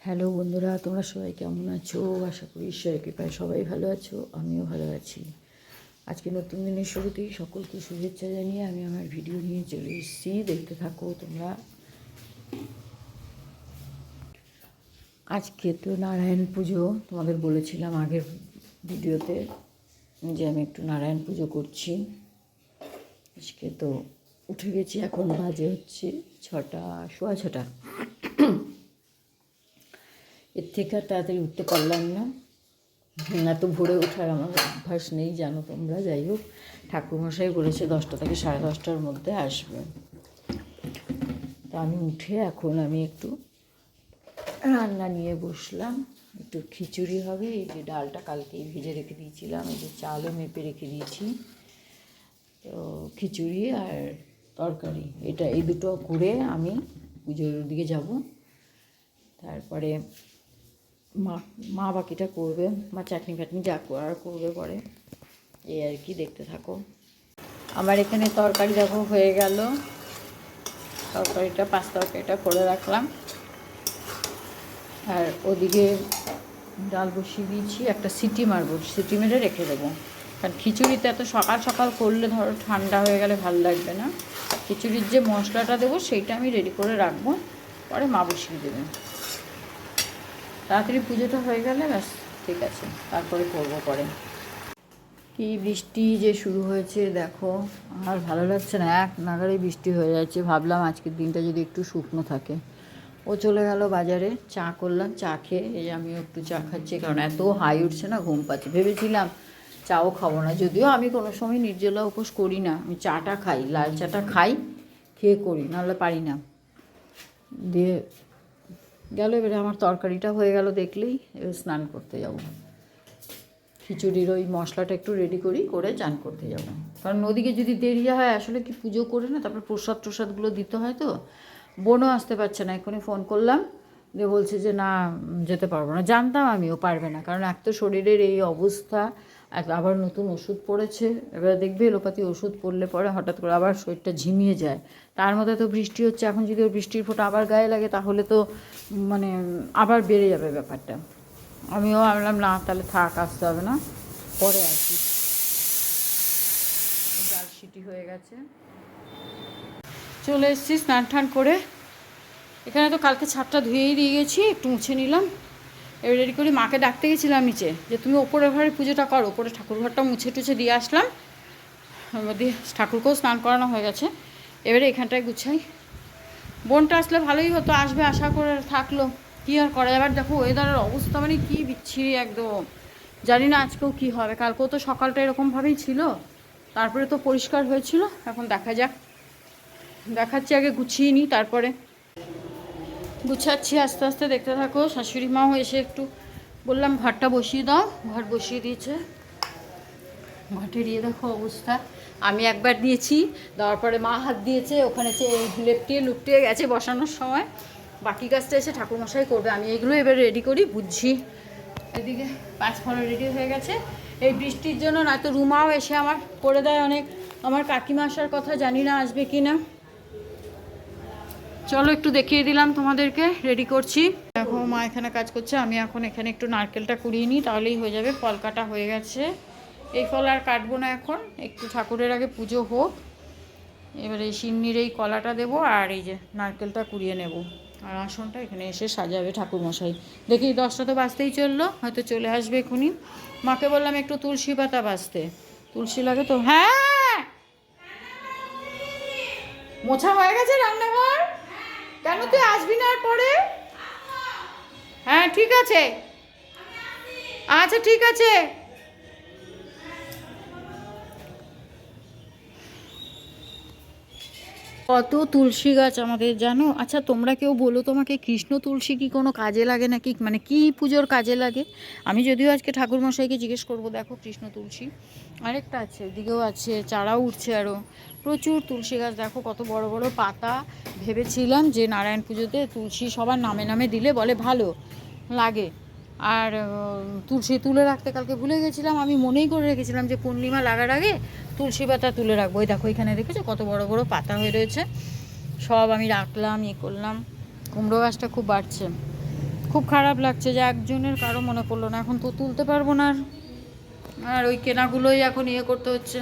Hello বন্ধুরা, তোমরা সবাই কেমন আছো? আশা করি ঈশ্বরের কৃপায় সবাই ভালো আছো, আমিও ভালো আছি। আজকে নতুন দিনের শুরুতেই সকলকে শুভেচ্ছা জানিয়ে আমি আমার ভিডিও নিয়ে চলে এসেছি, দেখতে থাকো তোমরা। আজকে তো নারায়ণ পুজো, তোমাদের বলেছিলাম আগের ভিডিওতে যে আমি একটু নারায়ণ পুজো করছি। আজকে তো উঠে গেছি, এখন বাজে হচ্ছে 6টা, সোয়া 6টা। এর থেকে আর তাড়াতাড়ি উঠতে পারলাম না, এত ভোরে ওঠার আমার অভ্যাস নেই জানো তোমরা। যাই হোক, ঠাকুরমশাই বলেছে 10টা থেকে 10:30টার মধ্যে আসবে। তা আমি উঠে এখন আমি একটু রান্না নিয়ে বসলাম। একটু খিচুড়ি হবে, এই যে ডালটা কালকেই ভেজে রেখে দিয়েছিলাম, এই যে চালও মেপে রেখে দিয়েছি। তো খিচুড়ি আর তরকারি, এই দুটো করে আমি পুজোর দিকে যাব। তারপরে মা বাকিটা করবে, মা চাটনি ফাটনি যা করার করবে পরে, এই আর কি, দেখতে থাকো। আমার এখানে তরকারি দেখো হয়ে গেল, পাঁচ তরকারিটা করে রাখলাম। আর ওদিকে ডাল বসিয়ে দিয়েছি, একটা সিটি মারবো, সিটি মেরে রেখে দেবো। কারণ খিচুড়িতে এত সকাল সকাল করলে ধরো ঠান্ডা হয়ে গেলে ভালো লাগবে না। খিচুড়ির যে মশলাটা দেবো সেইটা আমি রেডি করে রাখবো, পরে মা বসিয়ে দেবে। তাড়াতাড়ি পুজোটা হয়ে গেলে ব্যাস ঠিক আছে, তারপরে করবো পরে। কি বৃষ্টি যে শুরু হয়েছে দেখো, আর ভালো লাগছে না, এক নাগাড়ে বৃষ্টি হয়ে যাচ্ছে। ভাবলাম আজকের দিনটা যদি একটু শুকনো থাকে। ও চলে গেল বাজারে, চা করলাম, চা খেয়ে এই আমিও একটু চা খাচ্ছি, কারণ এত হাই উঠছে না, ঘুম পাচ্ছে। ভেবেছিলাম চাও খাবো না, যদিও আমি কোনো সময় নির্জলা উপোস করি না, আমি চাটা খাই, লাল চাটা খাই, খেয়ে করি, নাহলে পারি না। দিয়ে গেল, এবারে আমার তরকারিটা হয়ে গেল দেখলেই, এবার স্নান করতে যাব। খিচুড়ির ওই মশলাটা একটু রেডি করে চান করতে যাব। কারণ ওদিকে যদি দেরি হয়, আসলে কি পুজো করে না তারপর প্রসাদগুলো দিতে হয়, তো বোনও আসতে পারছে না। এক্ষুনি ফোন করলাম, দিয়ে বলছে যে না যেতে পারবো না। জানতাম আমিও পারবে না, কারণ এক তো শরীরের এই অবস্থা, আবার নতুন ওষুধ পড়েছে। এবার দেখবে এলোপাতি ওষুধ পড়লে পরে হঠাৎ করে আবার শরীরটা ঝিমিয়ে যায়। তার মধ্যে তো বৃষ্টি হচ্ছে, এখন যদি ওর বৃষ্টির ফোঁটা আবার গায়ে লাগে তাহলে তো মানে আবার বেড়ে যাবে ব্যাপারটা। আমিও ভাবলাম না, তাহলে থাক, আসতে হবে না, পরে আসি। ডাল সিটি হয়ে গেছে, চলে এসেছি স্নান টান করে। এখানে তো কালকে ছাদটা ধুয়েই দিয়ে গেছি, একটু মুছে নিলাম। এবার রেডি করে মাকে ডাকতে গেছিলাম নিচে, যে তুমি ওপরের ঘরে পুজোটা করো। ওপরে ঠাকুরঘরটা মুছে টুছে দিয়ে আসলাম, দিয়ে ঠাকুরকেও স্নান করানো হয়ে গেছে। এবারে এখানটায় গুছাই। বোনটা আসলে ভালোই হতো, আসবে আশা করে থাকলো, কী আর করা যাবে। দেখো ওয়েদারের অবস্থা মানে কী বিচ্ছিরি একদম, জানি না আজকেও কী হবে। কালকেও তো সকালটা এরকমভাবেই ছিল, তারপরে তো পরিষ্কার হয়েছিল। এখন দেখা যাক, দেখাচ্ছি, আগে গুছিয়ে নিই তারপরে। গুছাচ্ছি আস্তে আস্তে, দেখতে থাকো। শাশুড়ি মাও এসে একটু বললাম ঘরটা বসিয়ে দাও, ঘর বসিয়ে দিয়েছে। ঘটের ইয়ে দেখো অবস্থা, আমি একবার দিয়েছি, দেওয়ার পরে মা হাত দিয়েছে, ওখানে লুপটিয়ে গেছে বসানোর সময়। বাকি কাজটা এসে ঠাকুরমশাই করবে, আমি এইগুলো এবার রেডি করি, বুঝছি। এদিকে 5 ফল রেডি হয়ে গেছে। এই বৃষ্টির জন্য না তো রুমাও এসে আমার করে দেয় অনেক। আমার কাকিমা আসার কথা, জানি না আসবে কি না। চলো একটু দেখিয়ে দিলাম তোমাদেরকে, রেডি করছি। দেখো মা এখানে কাজ করছে, আমি এখন এখানে একটু নারকেলটা কুড়িয়ে নিই, তাহলেই হয়ে যাবে। ফল কাটা হয়ে গেছে, এই ফল আর কাটবো না এখন, একটু ঠাকুরের আগে পুজো হোক। এবারে সিন্নির এই কলাটা দেবো, আর এই যে নারকেলটা কুড়িয়ে নেব। আর আসনটা এখানে এসে সাজাবে ঠাকুরমশাই। দেখি 10টা তো বাজতেই চললো, হয়তো চলে আসবে এখনই। মাকে বললাম একটু তুলসী পাতা বাজতে, তুলসী লাগে তো। হ্যাঁ, মোছা হয়ে গেছে রান্নাঘর? কেন তুই আসবি না আর পরে? হ্যাঁ ঠিক আছে, আচ্ছা ঠিক আছে। কত তুলসী গাছ আমাদের জানো? আচ্ছা তোমরা কেউ বলো, তোমাকে কৃষ্ণ তুলসী কি কোনো কাজে লাগে নাকি, মানে কি পুজোর কাজে লাগে? আমি যদিও আজকে ঠাকুরমশাইকে জিজ্ঞেস করবো। দেখো কৃষ্ণ তুলসী আরেকটা আছে, এদিকেও আছে, চারাও উঠছে আরও প্রচুর তুলসী গাছ। দেখো কত বড় বড় পাতা। ভেবেছিলাম যে নারায়ণ পুজোতে তুলসী সবার নামে নামে দিলে বলে ভালো লাগে। আর তুলসী তুলে রাখতে কালকে ভুলে গেছিলাম, আমি মনেই করে রেখেছিলাম যে পূর্ণিমা লাগার আগে তুলসী পাতা তুলে রাখবো। ওই দেখো এখানে দেখেছো কত বড় বড় পাতা হয়ে রয়েছে, সব আমি রাখলাম, করলাম। কুমড়ো গাছটা খুব বাড়ছে, খুব খারাপ লাগছে যে একজনের কারো মনে পড়লো না, এখন তো তুলতে পারবো না আর ওই কেনাগুলোই এখন ইয়ে করতে হচ্ছে।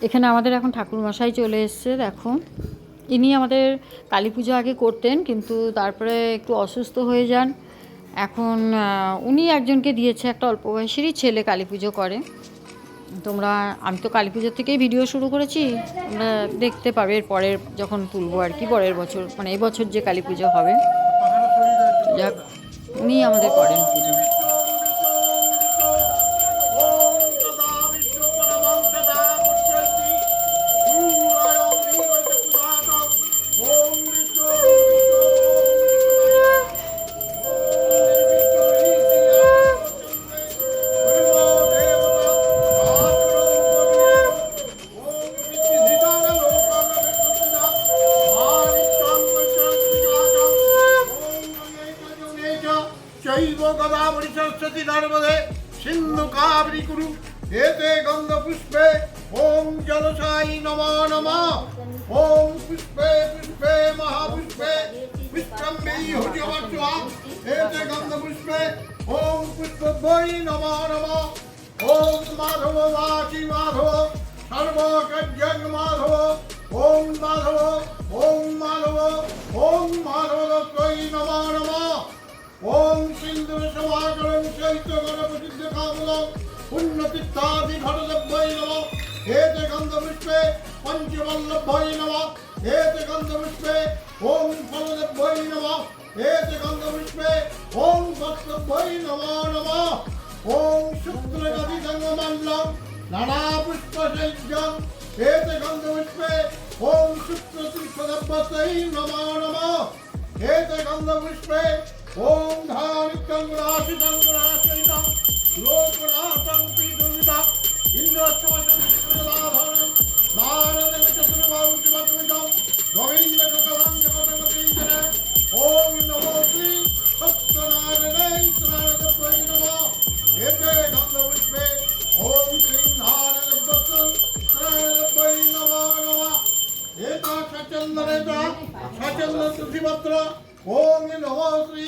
এখানে আমাদের এখন ঠাকুরমশাই চলে এসছে, দেখো ইনি আমাদের কালী পুজো আগে করতেন কিন্তু তারপরে একটু অসুস্থ হয়ে যান। এখন উনি একজনকে দিয়েছে, একটা অল্প বয়সেরই ছেলে কালী পুজো করে। তোমরা, আমি তো কালী পুজোর থেকেই ভিডিও শুরু করেছি, তোমরা দেখতে পাবে এর পরের যখন তুলবো আর কি, পরের বছর মানে এই বছর যে কালী পুজো হবে। যাক, উনি আমাদের করেন পুজো। सरस्वती नर्मदे सिंधु कावेरी कुरु एते गंध पुष्पे ओम जलसाई नमो नमः ओम पुष्पे पुष्पे महापुष्पे पुष्पम्बे हुजवत्वा एते गंध पुष्पे ओम पुष्पभय नमो नमः ओम माधव वाची माधव सर्वकज्ञ माधव ओम माधव ओम माधव ओम माधव तस्मै नमो नमः ओम सिंधु समागमं चैत्य गणपतिद्ध कामदं पुण्यतीर्थादि घटदभ्यै नमः एते गन्धपुष्पे पंचवल्लभ्यै नमः एते गन्धपुष्पे ओम फलदभ्यै नमः एते गन्धपुष्पे ओम वत्सभ्यै नमो नमः ओम शुक्रगदिगङ्गमण्डलं नाना पुष्पसैज्यं एते गन्धपुष्पे ओम शुक्रतीर्थदभ्यै नमो नमः एते गन्धपुष्पे ओम धारितं राशितं राशितं लोकनाथं पीडुविदं इंद्रस्तवसंस्कृताभरणं नारदं चतुर्बाहुमत्मिदं गोविन्दकलं जगदगतीन्द्र ओम नमो श्री सत्यनारायणाय नारदभ्यै नमः एते गन्धपुष्पे ओम श्री नारायणभक्तं नारदभ्यै नमो नमः एता सचन्दनेता सचन्दतुधिपत्र ओम नमो श्री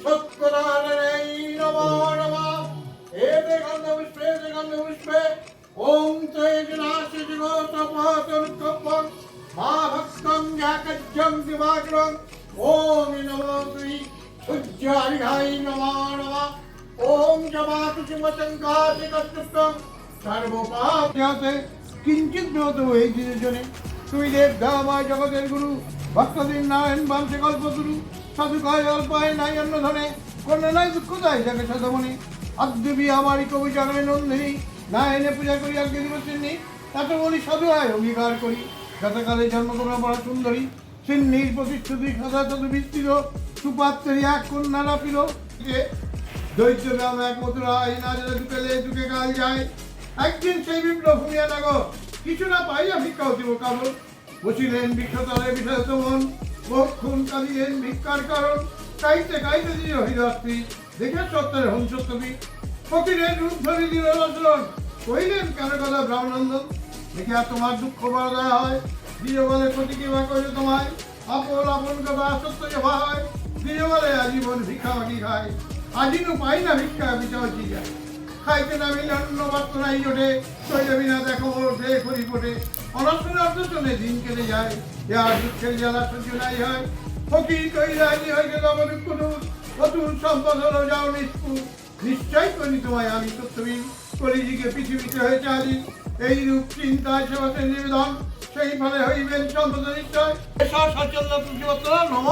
सत्यनारायणाय नमो नमः एते गन्धपुष्पे गन्धपुष्पे ओम तेजनास्य जगोतपहतनुकप्पं मा भक्तं याकज्जं दिवाकरं ओम नमो श्री सूर्याय नमो नमः ओम जमातुचिमचङ्कादिकष्टं सर्वपाप्याते किंचित ब्योतो এই দিনে তুই দেব দামায় জগতের গুরু ভক্তদের নারায়ণ বামসে কল্পতরু সাধু কয় অল্পায় নাই অন্য ধনে কন্যা নাই দুঃখ দেয় যাকে সদমণি আদ্যবি আমারই কবি জন্মে নন্দিনী না এনে পূজা করি আজকে দিবসিনী এত বলি সাধু হয় অঙ্গীকার করি যথাকালে জন্মগ্রহণ পড়া সুন্দরী সিন্নির প্রতিশ্রুতি সদা তদু বিস্তৃত সুপাত্রের এক কন্যা রাপিল দৈত্য গ্রাম এক মথুরায় না যারা ঢুকেলে ঢুকে গাল যায় একদিন সেই বিপ্লব ভূমিয়া নাগর কিছু না পাইয়া ভিক্ষা দিব কাবল বসিলেন বৃক্ষতলে বিষয়ত মন বহুক্ষণ কাঁদিলেন ভিক্ষার কারণ গাইতে গাইতে দিল হৃদয়শ্রী দেখে সত্যের হংসত্বী ফকিরের রূপ ধরে দিল রচন কহিলেন কেন কথা ব্রাহ্মণন্দন দেখিয়া তোমার দুঃখ বড় দয়া হয় দিল বলে ক্ষতি কিবা করে তোমায় আপন আপন কথা সত্য যে হয় দিল বলে আজীবন ভিক্ষা মাটি খায় আজিনু পাই না ভিক্ষা বিচারছি যায় খাইতে নামিলে অন্য বার্ত নাই ওঠে তৈরি বিনা দেখো ওঠে খড়ি ফোটে অনশনের অর্থনে দিন কেটে যায় যার দুঃখের জ্বালা সহ্য নাই হয় ফকির কৈরানি হয়ে গেল অবরূপ অতুল সম্পদ হলো যাও নিষ্পুর নিশ্চয় করি তোমায় আমি সত্যবীর কলিযুগে পৃথিবীতে হয়ে চালি এই রূপ চিন্তায় সেবাতে নিবেদন সেই ফলে হইবেন সম্পদ নিশ্চয় সচন্দ্র পুঁজিপত্র নম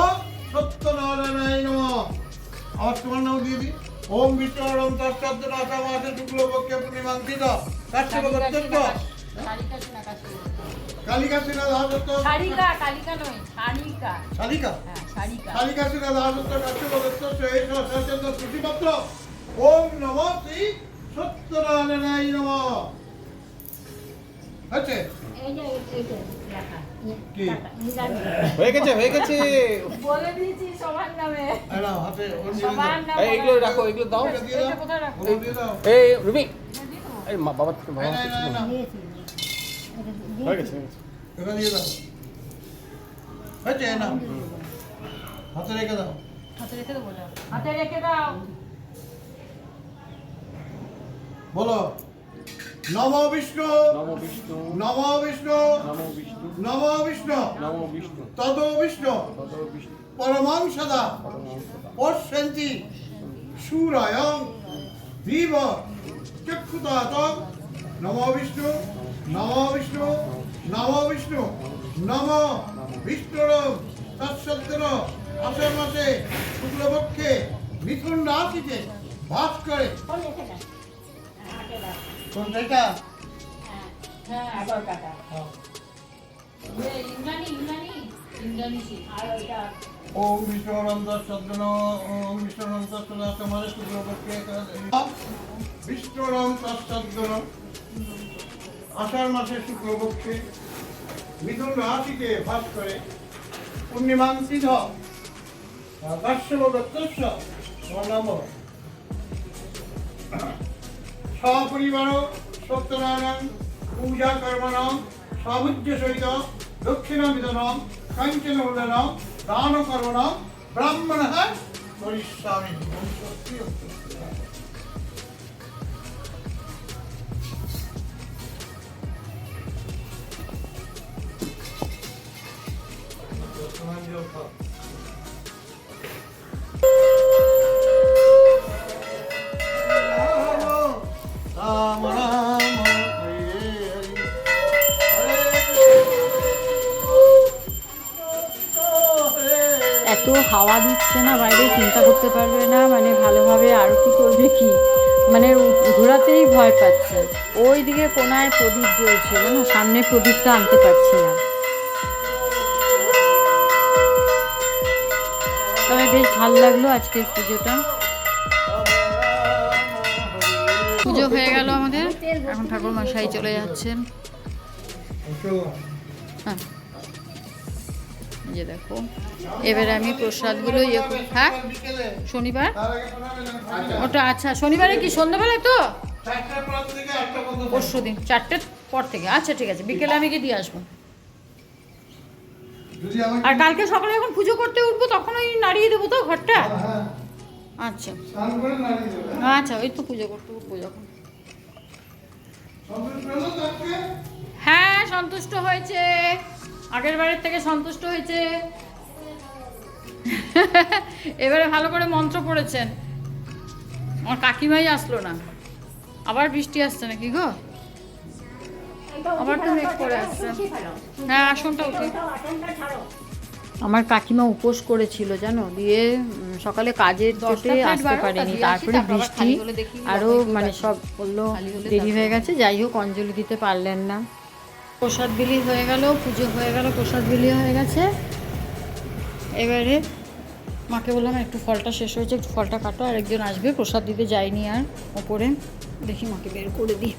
সত্যনারায়ণায় নম। আমার তোমার নাম দিয়ে দিই ओम विष्णुरं तत्सद्दनाथमासे शुक्लपक्षे पूर्णिमांसित काश्यपगत्यत्व कालिका सिना दासत्व शालिका कालिका नয় শালিকা शालिका হ্যাঁ শালিকা कालिका सिना दासत्व काश्यपगत्यत्व शेष सचंद्र पुष्टिपत्र ओम नमो श्री सत्यनारायणाय नमः। अच्छा এই যে লেখা কি হয়ে গেছে বলে দিয়েছি সবার নামে এরা হাতে ওর সবার নাম এইগুলো রাখো, এগুলো দাও। এটা কোথায় রাখো দিয়ে দাও এই রুবি এই বাবা না হয়ে গেছে এটা দিয়ে দাও হচ্ছে না হাতে রেখে দাও। হাতে রেখে দেবো না। হাতে রেখে দাও। বলো নম বিষ্ণু নমো বিষ্ণু নম বিষ্ণু নমো বিষ্ণু নম বিষ্ণু নমো বিষ্ণু তদ বিষ্ণু তত বিষ্ণু পরমাং সদা পরমহংসতা পশ্যন্তি সুরায়ং দিব চক্ষুতাত নম বিষ্ণু নম বিষ্ণু নম বিষ্ণু নম বিষ্ণুরম তৎসত্তর আষাঢ় মাসে শুক্লপক্ষে মিথুন রাশিতে বাস করে। ফোন রেখে দাও। হাতে দাও। কোনটা এটা? হ্যাঁ, আবার কাটা। ইন্দ্রাণী আর ওইটা ওম বিষ্ণুরম তৎসত্তর ওম বিষ্ণুরম তৎসত্তর আষাঢ় মাসে শুক্লপক্ষে বিষ্ণুরম তৎসত্তর আষাঢ় মাসে শুক্লপক্ষে মিথুন রাশিতে বাস করে। পূর্ণিমাং তিথ কাশ্যপ দত্তস্য নম সপরিবার সত্যনারায়ণ পূজা কর্মণম সামুজ্য সহিত দক্ষিণা বিধানম কাঞ্চন উদনম দান কর্মণম ব্রাহ্মণ করিষ্যামি। রাম রাম হরে হরে। এত হাওয়া দিচ্ছে না বাইরে, চিন্তা করতে পারবে না, মানে ভালোভাবে আরতি করবে কি, মানে ঘোরাতেই ভয় পাচ্ছে। ওই দিকে কোনায় প্রদীপ জ্বলছিল না, সামনে প্রদীপটা আনতে পারছি না। তবে বেশ ভালো লাগলো আজকের পুজোটা। পুজো হয়ে গেল আমাদের, এখন ঠাকুর মশাই চলে যাচ্ছেন। হ্যাঁ, এই যে দেখো, এবারে আমি প্রসাদগুলো ইয়ে করি। হ্যাঁ, বিকেলে শনিবার তার আগে শোনাবে না। ওটা, আচ্ছা শনিবারে কি সন্ধ্যাবেলায় তো? চারটার পর থেকে আটটা পর্যন্ত পরশু দিন 4টের পর থেকে, আচ্ছা ঠিক আছে, বিকেলে আমি গিয়ে দিয়ে আসবো। যদি আমাকে আর কালকে সকালে যখন পুজো করতে উঠবো তখন ওই নাড়িয়ে দেবো তো ঘরটা? হ্যাঁ আচ্ছা স্নান করে নাড়িয়ে দেবে। আচ্ছা, ওই তো পুজো করতে উঠবো যখন। সন্তোষ পেলো তো আজকে? হ্যাঁ, সন্তুষ্ট হয়েছে, আগের বারের থেকে সন্তুষ্ট হয়েছে। এবারে ভালো করে মন্ত্র পড়েছেন। আমার কাকিমাই আসলো না, আবার বৃষ্টি আসছে নাকি গো? আবার তো মেঘ করে আসছে। হ্যাঁ, আসনটা উঠে। আমার কাকিমা উপোস করেছিল জানো, দিয়ে সকালে কাজের চোটে আসতে পারেনি, তারপরে বৃষ্টি আরও মানে সব বললো দেরি হয়ে গেছে, যাই হোক অঞ্জলি দিতে পারলেন না। প্রসাদ বিলি হয়ে গেল, পুজো হয়ে গেল, প্রসাদ বিলি হয়ে গেছে। এবারে মাকে বললাম একটু ফলটা শেষ হয়েছে, একটু ফলটা কাটো, আর একজন আসবে প্রসাদ দিতে, যায়নি আর ওপরে, দেখি মাকে বের করে দিই।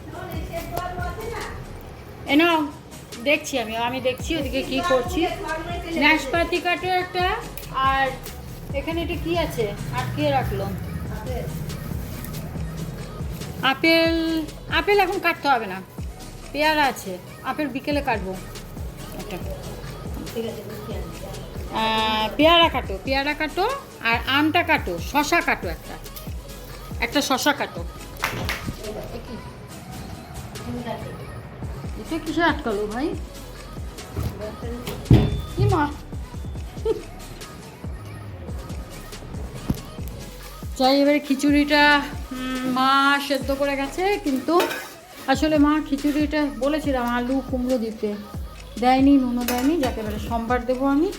এনো দেখছি, আমি দেখছি ওদিকে কি করছি। নাশপাতি কাটো একটা, আর এখানে এটা কি আছে আটকে রাখলো, আপেল। আপেল এখন কাটতে হবে না, পেয়ারা আছে, আপেল বিকেলে কাটবো একটা। পেয়ারা কাটো, পেয়ারা কাটো, আর আমটা কাটো, শশা কাটো, একটা শশা কাটো। এটা কিসে আটকালো ভাই? কি মা, যাই এবারে খিচুড়িটা মা সেদ্ধ করে গেছে, কিন্তু আসলে মা খিচুড়িটা বলেছিলাম আলু কুমড়ো দিতে, দেয়নি, নুনও দেয়নি। যাকে এবারে সোমবার দেবো আমি।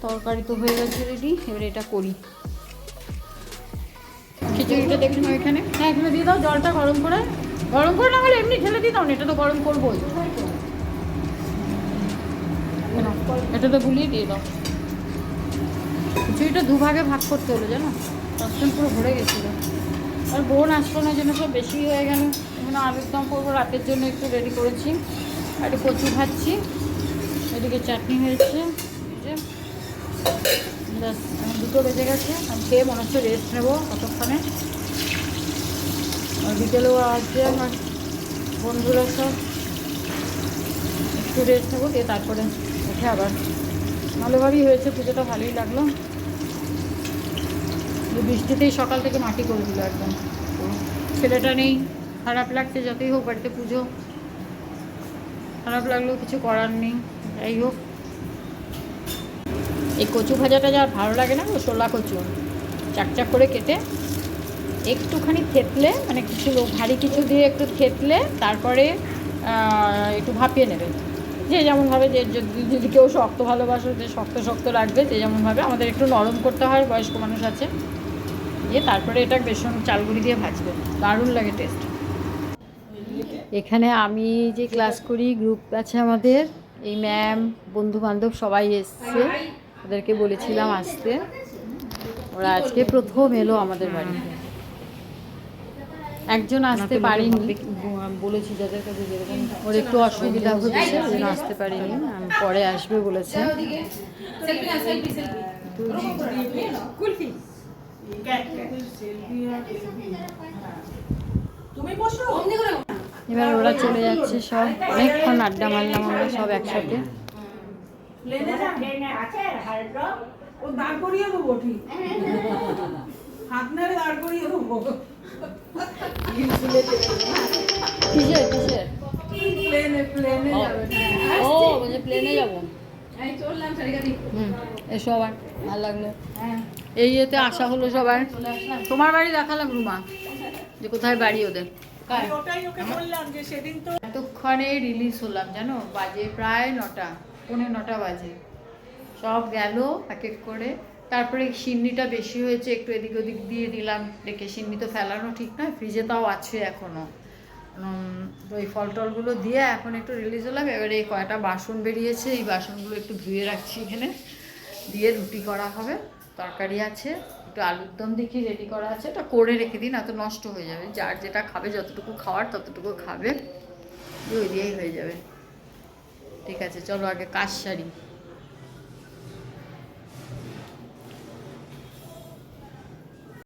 তরকারি তো হয়ে গেছে রেডি, এবারে এটা করি। খিচুড়িটা দেখুন ওইখানে, হ্যাঁ এখানে দিয়ে দাও, জলটা গরম করে না হলে এমনি ঢেলে দিয়ে দাও না, এটা তো গরম করবোই, এটা তো গুলিয়ে দিয়ে দাও। খিচুড়িটা দুভাগে ভাগ করতে হলো জানো, সসপ্যান পুরো ভরে গেছিলো। আর বোন আসলো না, জন্য সব বেশি হয়ে গেল। এখানে আলুর দম করবো রাতের জন্য, একটু রেডি করেছি, আর একটু কচু ভাজছি, এদিকে চাটনি হয়েছে। ব্যাস, এখন 2টো বেজে গেছে, আমি খেয়ে মনে হচ্ছে রেস্ট নেবো কতক্ষণে। আর বিকেলেও আসছে আমার বন্ধুরা সব, একটু রেস্ট নেবো, দিয়ে তারপরে উঠে আবার ভালোভাবেই হয়েছে, পুজোটা ভালোই লাগলো। বৃষ্টিতেই সকাল থেকে মাটি করে দিল একদম। তো ছেলেটা নেই, খারাপ লাগছে, যতই হোক বাড়িতে পুজো, খারাপ লাগলেও কিছু করার নেই। যাই হোক, এই কচু ভাজাটা যা ভালো লাগে না, শোলা কচু চাকচাক করে কেটে একটুখানি থেতলে, মানে কিছু ভারী কিছু দিয়ে একটু থেতলে তারপরে একটু ভাপিয়ে নেবে, যে যেমনভাবে, যে যদি কেউ শক্ত ভালোবাসো যে শক্ত শক্ত রাখবে, যে যেমনভাবে। আমাদের একটু নরম করতে হয়, বয়স্ক মানুষ আছে, দিয়ে তারপরে এটা বেসন চালগুড়ি দিয়ে ভাজবে, দারুণ লাগে টেস্ট। এখানে আমি যে ক্লাস করি, গ্রুপ আছে আমাদের, এই ম্যাম, বন্ধু বান্ধব সবাই এসছে, ওদেরকে বলেছিলাম আসতে, ওরা আজকে প্রথম এলো আমাদের বাড়িতে। একজন আসতে পারিনি, বলেছি যাদের কাছে যেরকম ওর একটু অসুবিধা হচ্ছে, ওই জন্য আসতে পারিনি, পরে আসবে বলেছে। এবার ওরা চলে যাচ্ছে সব, অনেকক্ষণ আড্ডা মারলাম আমরা সব একসাথে। ও দাঁড় করিয়ে দেবো, ঠিক হাত নাড়ে দাঁড় করিয়ে দেবো। কিসের কিসের? প্লেনে যাবে। ও বলছে প্লেনে যাবো। এসো আবার, ভালো লাগলো। এই ইয়েতে আসা হলো সবার। তোমার বাড়ি দেখালাম রুমা, যে কোথায় বাড়ি ওদের। আমি ওটাই ওকে বললাম যে সেদিন তো এতক্ষণে রিলিজ হলাম জানো, বাজে প্রায় 9টা, 9:45 বাজে। সব গেল এক এক করে। তারপরে সিন্নিটা বেশি হয়েছে, একটু এদিক ওদিক দিয়ে দিলাম, রেখে সিন্নি তো ফেলানো ঠিক নয়, ফ্রিজে তাও আছে এখনও। ওই ফল টলগুলো দিয়ে এখন একটু রিলিজ হলাম। এবারে এই কয়টা বাসন বেরিয়েছে, এই বাসনগুলো একটু ধুয়ে রাখছি এখানে, দিয়ে রুটি করা হবে, তরকারি আছে, একটু আলুর দম দেখি রেডি করা আছে, এটা করে রেখে দিন, এত নষ্ট হয়ে যাবে। যার যেটা খাবে, যতটুকু খাওয়ার ততটুকু খাবে, ওই দিয়েই হয়ে যাবে। ঠিক আছে, চলো আগে কাজ সারি।